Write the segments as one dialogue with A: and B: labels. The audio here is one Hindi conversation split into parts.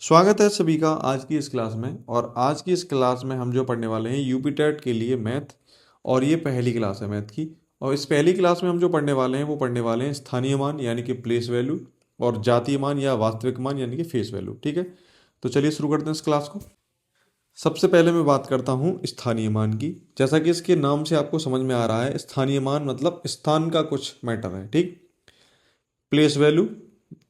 A: स्वागत है सभी का आज की इस क्लास में। और आज की इस क्लास में हम जो पढ़ने वाले हैं यूपी टेट के लिए मैथ। और ये पहली क्लास है मैथ की। और इस पहली क्लास में हम जो पढ़ने वाले हैं वो पढ़ने वाले हैं स्थानीय मान यानी कि प्लेस वैल्यू और जातीय मान या वास्तविक मान यानी कि फेस वैल्यू। ठीक है, तो चलिए शुरू करते हैं इस क्लास को। सबसे पहले मैं बात करता हूँ स्थानीय मान की। जैसा कि इसके नाम से आपको समझ में आ रहा है, स्थानीय मान मतलब स्थान का कुछ मैटर है। ठीक, प्लेस वैल्यू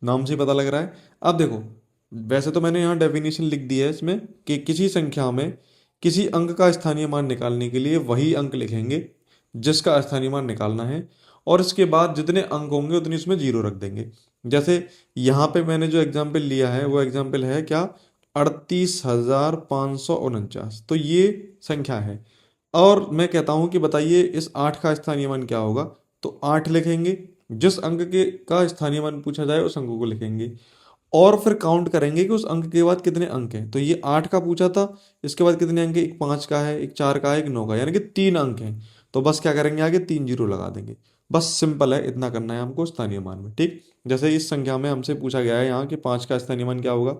A: नाम से ही पता लग रहा है। अब देखो, वैसे तो मैंने यहाँ डेफिनेशन लिख दी है इसमें कि किसी संख्या में किसी अंक का स्थानीय मान निकालने के लिए वही अंक लिखेंगे जिसका स्थानीय मान निकालना है, और इसके बाद जितने अंक होंगे उतनी उसमें जीरो रख देंगे। जैसे यहाँ पे मैंने जो एग्जाम्पल लिया है वो एग्जाम्पल है क्या, 38,549। तो ये संख्या है और मैं कहता हूँ कि बताइए इस 8 का स्थानीय मान क्या होगा। तो 8 लिखेंगे, जिस अंक के का स्थानीय मान पूछा जाए उस अंक को लिखेंगे और फिर काउंट करेंगे कि उस अंक के बाद कितने अंक हैं। तो ये 8 का पूछा था, इसके बाद कितने अंक हैं, एक 5 का है, एक 4 का है, एक 9 का, यानी कि 3 अंक हैं। तो बस क्या करेंगे, आगे 3 जीरो लगा देंगे। बस सिंपल है, इतना करना है हमको स्थानीय मान में। ठीक, जैसे इस संख्या में हमसे पूछा गया है यहाँ कि 5 का स्थानीय मान क्या होगा।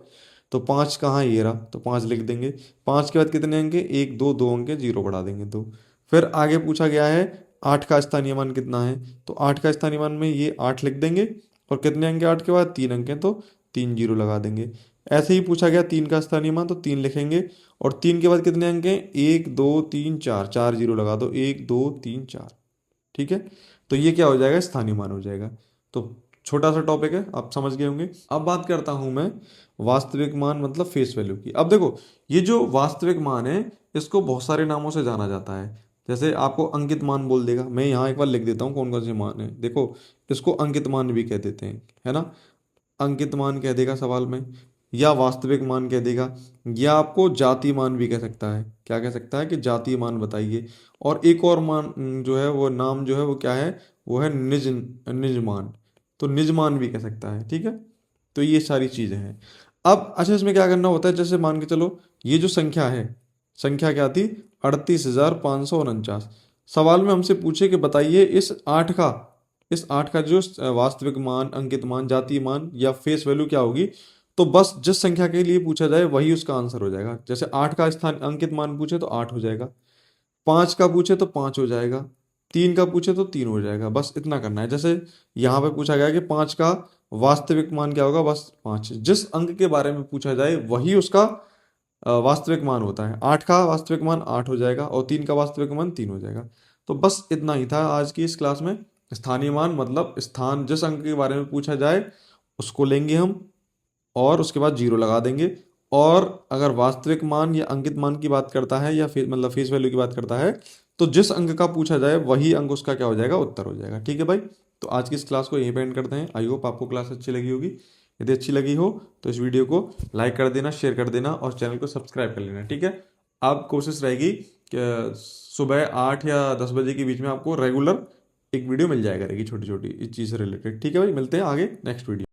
A: तो 5 कहाँ है, ये रहा, तो 5 लिख देंगे। 5 के बाद कितने अंक हैं, एक दो, दो अंक हैं, जीरो बढ़ा देंगे दो। फिर आगे पूछा गया है 8 का स्थानीय मान कितना है। तो 8 का स्थानीय मान में ये 8 लिख देंगे और कितने अंक हैं 8 के बाद, 3 अंक हैं, तो 3 जीरो लगा देंगे। ऐसे ही पूछा गया 3 का स्थानीय मान, तो 3 लिखेंगे और 3 के बाद कितने अंक हैं, 1 2 3 4, 4 जीरो लगा दो, 1 2 3 4। ठीक है, तो ये क्या हो जाएगा, स्थानीय मान हो जाएगा। तो छोटा सा टॉपिक है, आप समझ गए होंगे। अब बात करता हूं मैं वास्तविक मान मतलब फेस वैल्यू की। अब देखो, ये जो वास्तविक मान है इसको बहुत सारे नामों से जाना जाता है। जैसे आपको अंकित मान बोल देगा, मैं यहाँ एक बार लिख देता हूँ कौन कौन से मान है। देखो, इसको अंकित मान भी कह देते हैं, है ना। अंकित मान कह देगा सवाल में, या वास्तविक मान कह देगा, या आपको जाति मान भी कह सकता है। क्या कह सकता है कि जातीय मान बताइए। और एक और मान जो है वो नाम जो है वो क्या है, वो है निज निज मान। तो निज मान भी कह सकता है। ठीक है, तो ये सारी चीज़ें हैं। अब अच्छा, इसमें क्या करना होता है, जैसे मान के चलो ये जो संख्या है, संख्या क्या थी, 38,549। सवाल में हमसे पूछे कि बताइए इस आठ का जो वास्तविक मान, अंकित मान, जातीय मान या फेस वैल्यू क्या होगी। तो बस जिस संख्या के लिए पूछा जाए वही उसका आंसर हो जाएगा। जैसे 8 का स्थान अंकित मान पूछे तो 8 हो जाएगा, 5 का पूछे तो 5 हो जाएगा, 3 का पूछे तो 3 हो जाएगा। बस इतना करना है। जैसे यहाँ पे पूछा गया कि 5 का वास्तविक मान क्या होगा, बस 5। जिस अंक के बारे में पूछा जाए वही उसका वास्तविक मान होता है। 8 का वास्तविक मान 8 हो जाएगा और 3 का वास्तविक मान 3 हो जाएगा। तो बस इतना ही था आज की इस क्लास में। स्थानीय मान मतलब स्थान, जिस अंक के बारे में पूछा जाए उसको लेंगे हम और उसके बाद जीरो लगा देंगे। और अगर वास्तविक मान या अंकित मान की बात करता है या मतलब फेस वैल्यू की बात करता है, तो जिस अंक का पूछा जाए वही अंक उसका क्या हो जाएगा, उत्तर हो जाएगा। ठीक है भाई, तो आज की इस क्लास को यहीं पे एंड करते हैं। आई होप आपको क्लास अच्छी लगी होगी। यदि अच्छी लगी हो तो इस वीडियो को लाइक कर देना, शेयर कर देना और चैनल को सब्सक्राइब कर लेना। ठीक है, अब कोशिश रहेगी कि सुबह 8 या 10 बजे के बीच में आपको रेगुलर एक वीडियो मिल जाएगा रहेगी, छोटी छोटी इस चीज़ से रिलेटेड। ठीक है भाई, मिलते हैं आगे नेक्स्ट वीडियो।